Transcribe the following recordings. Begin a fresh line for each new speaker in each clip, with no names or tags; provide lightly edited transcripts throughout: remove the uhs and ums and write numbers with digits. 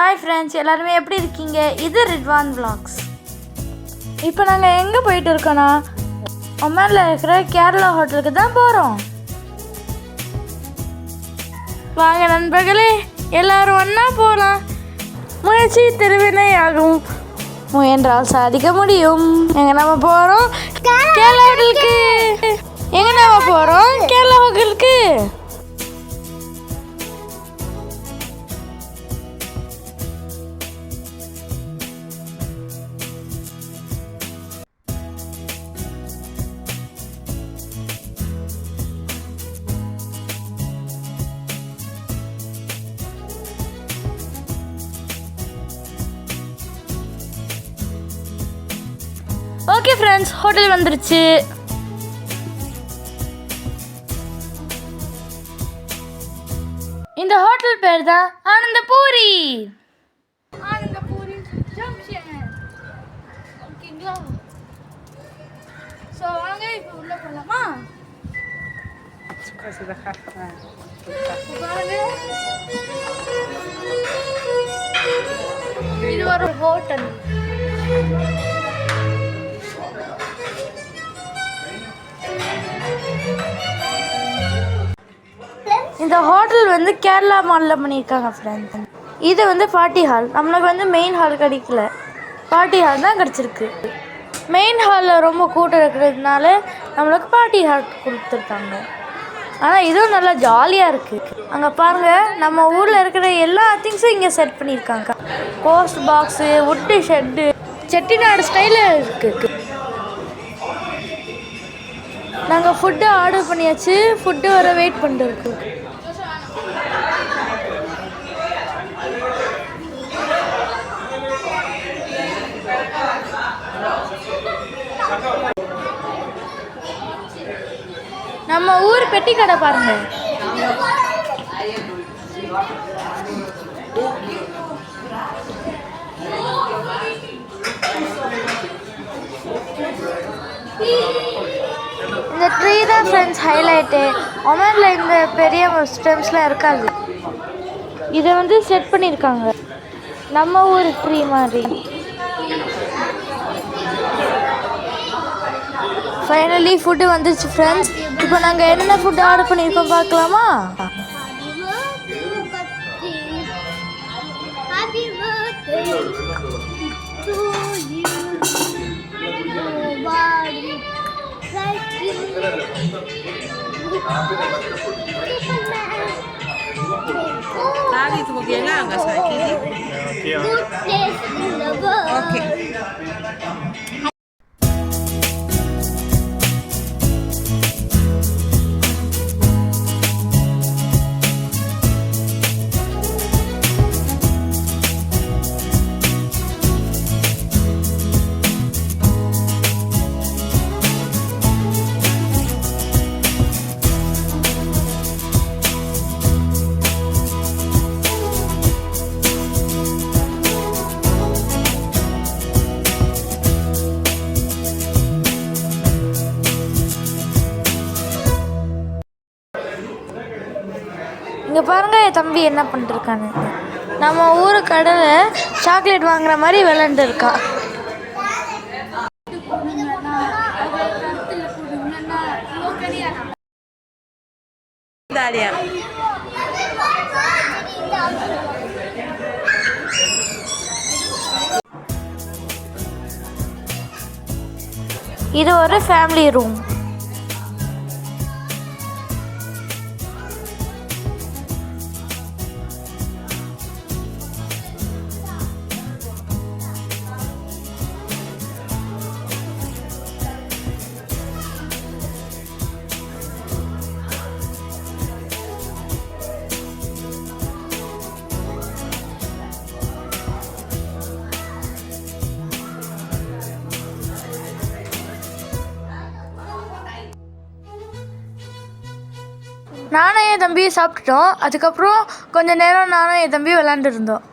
Hi friends, எல்லாருமே எப்படி இருக்கீங்க? இது ரிட்வான் vlogs. இப்போ நாங்கள் எங்கே போயிட்டு இருக்கோன்னா, ஒமானில் இருக்கிற கேரளா ஹோட்டலுக்கு தான் போகிறோம். வாங்க நண்பர்களே, எல்லாரும் ஒன்றா போகலாம். முயற்சி திருவினை ஆகும், முயன்றால் சாதிக்க முடியும். எங்கே நம்ம போகிறோம்? கேரளா ஹோட்டலுக்கு. எங்கே நம்ம போகிறோம்? கேரளா ஹோட்டலுக்கு. ஓகே ஃப்ரெண்ட்ஸ், ஹோட்டல் வந்துருச்சு. இந்த ஹோட்டல் பேர் தான் ஆனந்தபூரி. ஆனந்தபூரி ஜங்ஷன். ஓகேங்களா? ஸோ வாங்க இப்போ உள்ள போகலாமா? இது ஒரு ஹோட்டல். இந்த ஹோட்டல் வந்து கேரளா மாலில் பண்ணியிருக்காங்க ஃப்ரெண்ட்ஸ். இது வந்து பார்ட்டி ஹால். நம்மளுக்கு வந்து மெயின் ஹால் கிடைக்கல, பார்ட்டி ஹால் தான் கிடச்சிருக்கு. மெயின் ஹாலில் ரொம்ப கூட்டம் இருக்கிறதுனால நம்மளுக்கு பார்ட்டி ஹால் கொடுத்துருக்காங்க. ஆனால் இதுவும் நல்லா ஜாலியாக இருக்குது. அங்கே பாருங்கள், நம்ம ஊரில் இருக்கிற எல்லா திங்ஸும் இங்கே செட் பண்ணியிருக்காங்க. Post box, wood shed, Chettinad ஸ்டைலில் இருக்குது. நாங்கள் ஃபுட்டு ஆர்டர் பண்ணியாச்சு. ஃபுட்டு வர வெயிட் பண்ணிட்டு. நம்ம ஊர் பெட்டி கடை பாருங்க. இந்த ட்ரீ தான் ஃப்ரெண்ட்ஸ் ஹைலைட்டு. ஒமானில் இந்த பெரிய ஸ்டெம்ஸ்லாம் இருக்காது. இதை வந்து செட் பண்ணியிருக்காங்க நம்ம ஊர் ட்ரீ மாதிரி. ஃபைனலி ஃபுட்டு வந்துச்சு ஃப்ரெண்ட்ஸ். இப்போ நாங்கள் என்னென்ன ஃபுட்டு ஆர்டர் பண்ணியிருக்கோம் பார்க்கலாமா? இங்கே பாருங்கள், என் தம்பி என்ன பண்ணிட்டுருக்கான்னு. நம்ம ஊர் கடையில் சாக்லேட் வாங்குற மாதிரி விளாண்டு இருக்கா. இது ஒரு ஃபேமிலி ரூம். நானும் என் தம்பியை சாப்பிட்டுட்டோம். அதுக்கப்புறம் கொஞ்சம் நேரம் நானும் என் தம்பி விளாண்டுருந்தோம்.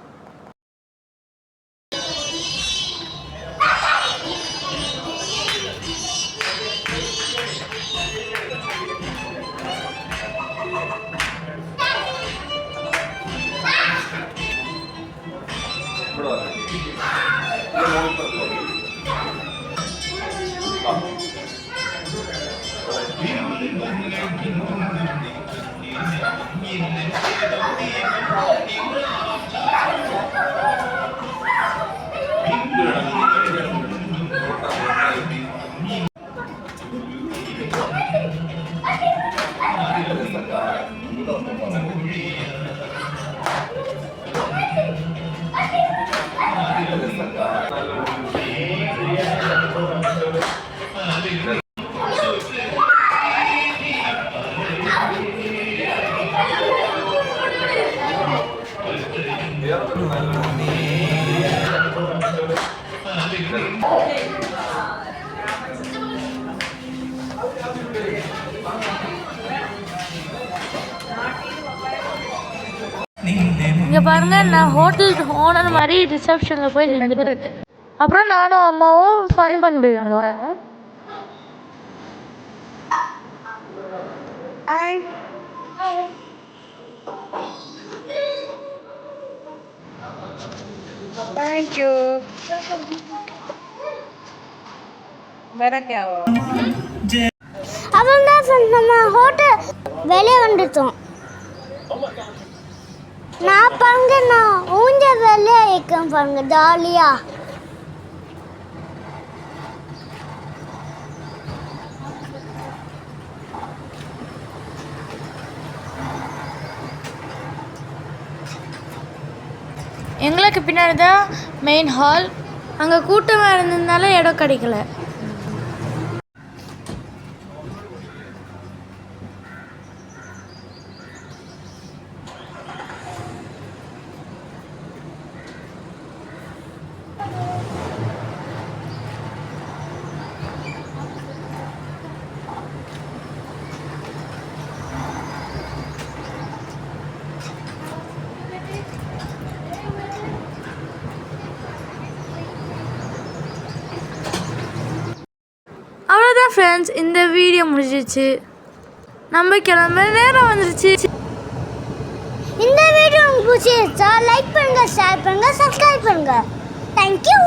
இங்கே பாருங்க, நான் ஹோட்டல் ஓனர் மாதிரி ரிசப்ஷனில் போய் நின்றுட்டு அப்புறம் நானும் அம்மாவும் ஃபன் பண்ணிடுவாங்க.
தேங்க்யூ.
அவன்தான் நம்ம ஹோட்டல் வெளியே வந்துட்டோம். நான் பாருங்க, நான் ஊஞ்சல் வெளியே இருக்கேன் பாருங்க, ஜாலியா.
எங்களுக்கு பின்னாடி தான் மெயின் ஹால். அங்கே கூட்டமாக இருந்ததுனால இடம் கிடைக்கல. அவ்வளோதான் ஃப்ரெண்ட்ஸ், இந்த வீடியோ முடிஞ்சிச்சு. நம்ம கிளம்ப நேரம் வந்துருச்சு.
இந்த வீடியோ உங்களுக்கு பிடிச்சிருச்சா லைக் பண்ணுங்க, ஷேர் பண்ணுங்க, சப்ஸ்கிரைப் பண்ணுங்க. தேங்க்யூ.